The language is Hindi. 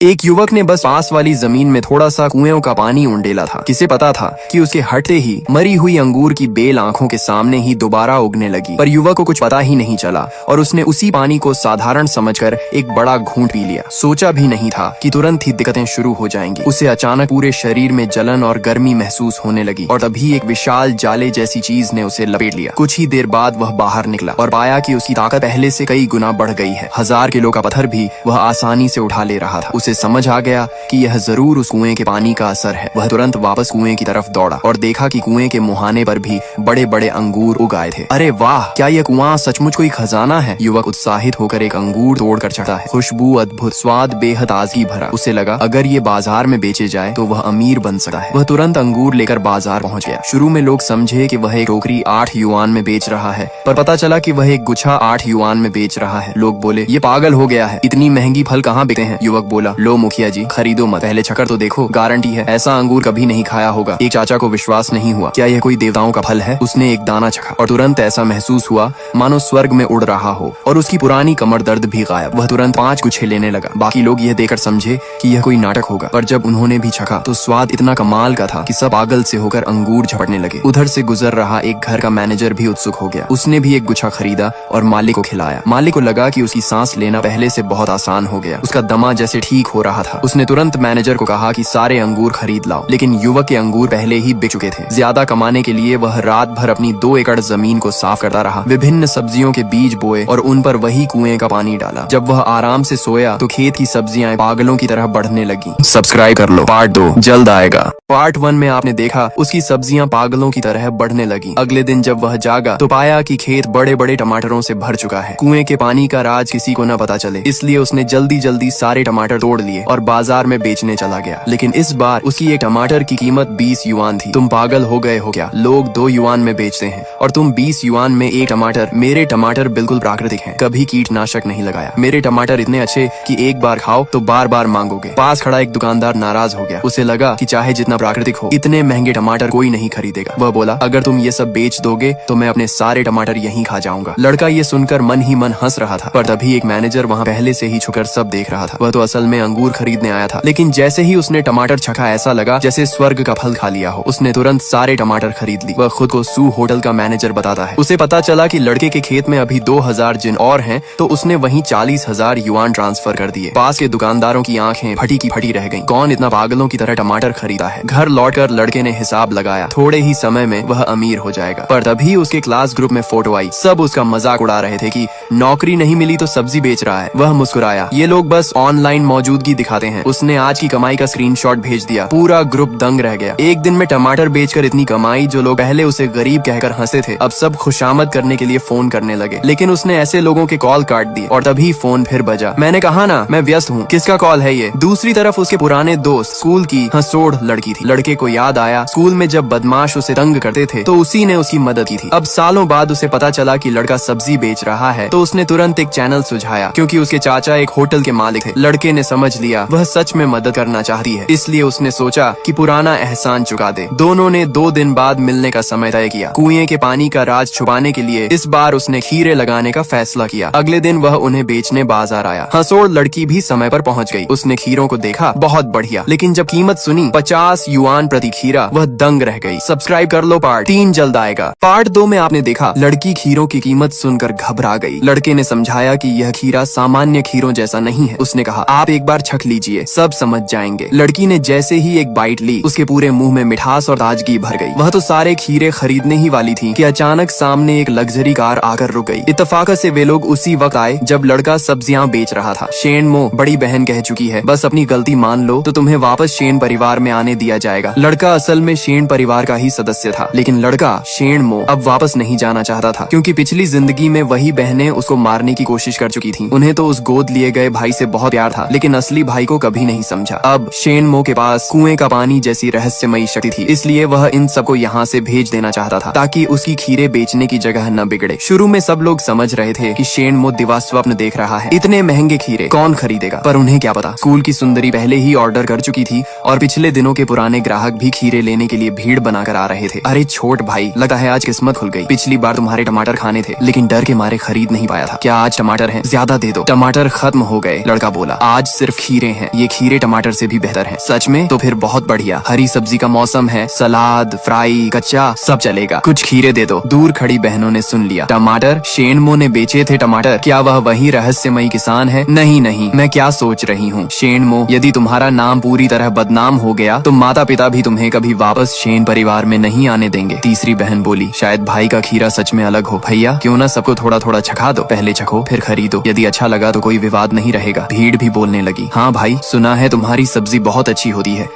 एक युवक ने बस पास वाली जमीन में थोड़ा सा कुएं का पानी उंडेला था। किसे पता था कि उसके हटते ही मरी हुई अंगूर की बेल आंखों के सामने ही दोबारा उगने लगी। पर युवक को कुछ पता ही नहीं चला और उसने उसी पानी को साधारण समझकर एक बड़ा घूंट पी लिया। सोचा भी नहीं था कि तुरंत ही दिक्कतें शुरू हो जाएंगी। उसे अचानक पूरे शरीर में जलन और गर्मी महसूस होने लगी और तभी एक विशाल जाले जैसी चीज ने उसे लपेट लिया। कुछ ही देर बाद वह बाहर निकला और पाया कि उसकी ताकत पहले से कई गुना बढ़ गई है। 1000 किलो का पत्थर भी वह आसानी से उठा ले रहा था। उसे समझ आ गया कि यह जरूर उस कुएं के पानी का असर है। वह तुरंत वापस कुएं की तरफ दौड़ा और देखा कि कुएं के मुहाने पर भी बड़े बड़े अंगूर उग आए थे। अरे वाह, क्या यह कुआं सचमुच कोई खजाना है? युवक उत्साहित होकर एक अंगूर तोड़कर चढ़ा है। खुशबू अद्भुत, स्वाद बेहद ताजगी भरा। उसे लगा अगर ये बाजार में बेचे जाए तो वह अमीर बन सकता है। वह तुरंत अंगूर लेकर बाजार पहुंच गया। शुरू में लोग समझे कि वह एक टोकरी 8 युआन में बेच रहा है, पर पता चला कि वह एक गुच्छा 8 युआन में बेच रहा है। लोग बोले ये पागल हो गया है, इतनी महंगी फल कहाँ बिकते हैं? युवक बोला लो मुखिया जी, खरीदो मत, पहले चखकर तो देखो, गारंटी है ऐसा अंगूर कभी नहीं खाया होगा। एक चाचा को विश्वास नहीं हुआ, क्या यह कोई देवताओं का फल है? उसने एक दाना चखा और तुरंत ऐसा महसूस हुआ मानो स्वर्ग में उड़ रहा हो और उसकी पुरानी कमर दर्द भी गायब। वह तुरंत 5 गुच्छे लेने लगा। बाकी लोग यह देखकर समझे कि यह कोई नाटक होगा, पर जब उन्होंने भी चखा तो स्वाद इतना कमाल का था कि सब पागल से होकर अंगूर झपटने लगे। उधर से गुजर रहा एक घर का मैनेजर भी उत्सुक हो गया। उसने भी एक गुच्छा खरीदा और मालिक को खिलाया। मालिक को लगा कि उसकी सांस लेना पहले से बहुत आसान हो गया। उसका दमा जैसे ठीक हो रहा था। उसने तुरंत मैनेजर को कहा कि सारे अंगूर खरीद लाओ, लेकिन युवक के अंगूर पहले ही बिक चुके थे। ज्यादा कमाने के लिए वह रात भर अपनी 2 एकड़ जमीन को साफ करता रहा, विभिन्न सब्जियों के बीज बोए और उन पर वही कुएं का पानी डाला। जब वह आराम से सोया तो खेत की सब्जियां पागलों की तरह बढ़ने लगी। सब्सक्राइब कर लो, पार्ट 2 जल्द आएगा। पार्ट 1 में आपने देखा उसकी सब्जियां पागलों की तरह बढ़ने लगी। अगले दिन जब वह जागा तो पाया कि खेत बड़े बड़े टमाटरों से भर चुका है। कुएं के पानी का राज किसी को न पता चले, इसलिए उसने जल्दी जल्दी सारे टमाटर तोड़ लिए और बाजार में बेचने चला गया। लेकिन इस बार उसकी एक टमाटर की कीमत 20 युआन थी। तुम पागल हो गए हो क्या? लोग 2 युआन में बेचते हैं और तुम 20 युआन में एक टमाटर। मेरे टमाटर बिल्कुल प्राकृतिक हैं, कभी कीटनाशक नहीं लगाया। मेरे टमाटर इतने अच्छे कि एक बार खाओ तो बार बार मांगोगे। पास खड़ा एक दुकानदार नाराज हो गया। उसे लगा कि चाहे जितना प्राकृतिक हो, इतने महंगे टमाटर कोई नहीं खरीदेगा। वह बोला अगर तुम ये सब बेच दोगे तो मैं अपने सारे टमाटर यहीं खा जाऊंगा। लड़का ये सुनकर मन ही मन हंस रहा था, पर तभी एक मैनेजर वहाँ पहले से ही छुकर सब देख रहा था। वह तो असल में अंगूर खरीदने आया था, लेकिन जैसे ही उसने टमाटर चखा ऐसा लगा जैसे स्वर्ग का फल खा लिया हो। उसने तुरंत सारे टमाटर खरीद ली। वह खुद को सू होटल का मैनेजर बताता है। उसे पता चला कि लड़के के खेत में अभी 2000 जिन और हैं, तो उसने वहीं 40,000 युआन ट्रांसफर कर दिए। पास के दुकानदारों की आंखें फटी की फटी रह गईं। कौन इतना पागलों की तरह टमाटर खरीदा है? घर लौटकर लड़के ने हिसाब लगाया, थोड़े ही समय में वह अमीर हो जाएगा। पर तभी उसके क्लास ग्रुप में फोटो आई। सब उसका मजाक उड़ा रहे थे कि नौकरी नहीं मिली तो सब्जी बेच रहा है। वह मुस्कुराया, ये लोग बस ऑनलाइन मौजूदगी दिखाते हैं। उसने आज की कमाई का स्क्रीनशॉट भेज दिया। पूरा ग्रुप दंग रह गया। एक दिन में टमाटर बेचकर इतनी कमाई, जो लोग पहले उसे गरीब कहकर हंसे थे अब सब खुशामद करने के लिए फोन करने लगे। लेकिन उसने ऐसे लोगों के कॉल काट दिए और तभी फोन फिर बजा। मैंने कहा ना मैं व्यस्त हूँ, किसका कॉल है ये? दूसरी तरफ उसके पुराने दोस्त स्कूल की हंसोड़ लड़की थी। लड़के को याद आया स्कूल में जब बदमाश उसे तंग करते थे तो उसी ने उसकी मदद की थी। अब सालों बाद उसे पता चला कि लड़का सब्जी बेच रहा है, तो उसने तुरंत एक चैनल सुझाया, क्योंकि उसके चाचा एक होटल के मालिक थे। लड़के ने समझ लिया वह सच में मदद करना चाहती है, इसलिए उसने सोचा कि पुराना एहसान चुका दे। दोनों ने 2 दिन बाद मिलने का समय तय किया। कुएं के पानी का राज छुपाने के लिए इस बार उसने खीरे लगाने का फैसला किया। अगले दिन वह उन्हें बेचने बाजार आया। हंसोड़ लड़की भी समय पर पहुंच गई। उसने खीरों को देखा, बहुत बढ़िया, लेकिन जब कीमत सुनी 50 युआन प्रति खीरा, वह दंग रह गई। सब्सक्राइब कर लो, पार्ट 3 जल्द आएगा। पार्ट 2 में आपने देखा लड़की खीरों की कीमत सुनकर घबरा गई। लड़के ने समझाया कि यह खीरा सामान्य खीरों जैसा नहीं है। उसने कहा आप एक बार छक लीजिए, सब समझ जाएंगे। लड़की ने जैसे ही एक बाइट ली, उसके पूरे मुंह में मिठास और ताजगी भर गई। वह तो सारे खीरे खरीदने ही वाली थी कि अचानक सामने एक लग्जरी कार आकर रुक गई। इत्तेफाक से वे लोग उसी वक्त आए जब लड़का सब्जियां बेच रहा था। शेन मो बड़ी बहन कह चुकी है, बस अपनी गलती मान लो तो तुम्हें वापस शेन परिवार में आने दिया जाएगा। लड़का असल में शेन परिवार का ही सदस्य था, लेकिन लड़का शेन मो अब वापस नहीं जाना चाहता था, क्योंकि पिछली जिंदगी में वही बहनें उसको मारने की कोशिश कर चुकी थी। उन्हें तो उस गोद लिए गए भाई से बहुत प्यार था, लेकिन असली भाई को कभी नहीं समझा। अब शेन मो के पास कुएं का पानी जैसी रहस्यमयी शक्ति थी, इसलिए वह इन सबको यहाँ से भेज देना चाहता था ताकि उसकी खीरे बेचने की जगह न बिगड़े। शुरू में सब लोग समझ रहे थे कि शेन मो दिवा स्वप्न देख रहा है, इतने महंगे खीरे कौन खरीदेगा? पर उन्हें क्या पता, स्कूल की सुंदरी पहले ही ऑर्डर कर चुकी थी और पिछले दिनों के पुराने ग्राहक भी खीरे लेने के लिए भीड़ बनाकर आ रहे थे। अरे छोट भाई, लगता है आज किस्मत खुल गई। पिछली बार तुम्हारे टमाटर खाने थे, लेकिन डर के मारे खरीद नहीं पाया था। क्या आज टमाटर है? ज्यादा दे दो। टमाटर खत्म हो गए। लड़का बोला आज सिर्फ सिर्फ खीरे हैं, ये खीरे टमाटर से भी बेहतर हैं। सच में? तो फिर बहुत बढ़िया, हरी सब्जी का मौसम है, सलाद, फ्राई, कच्चा सब चलेगा। कुछ खीरे दे दो। दूर खड़ी बहनों ने सुन लिया। टमाटर? शेनमो ने बेचे थे टमाटर? क्या वह वही रहस्यमयी किसान है? नहीं नहीं, मैं क्या सोच रही हूँ शेनमो, यदि तुम्हारा नाम पूरी तरह बदनाम हो गया तो माता पिता भी तुम्हें कभी वापस शेन परिवार में नहीं आने देंगे। तीसरी बहन बोली, शायद भाई का खीरा सच में अलग हो। भैया क्यों ना सबको थोड़ा थोड़ा चखा दो, पहले चखो फिर खरीदो, यदि अच्छा लगा तो कोई विवाद नहीं रहेगा। भीड़ भी बोलने लगी, हाँ भाई सुना है तुम्हारी सब्जी बहुत अच्छी होती है।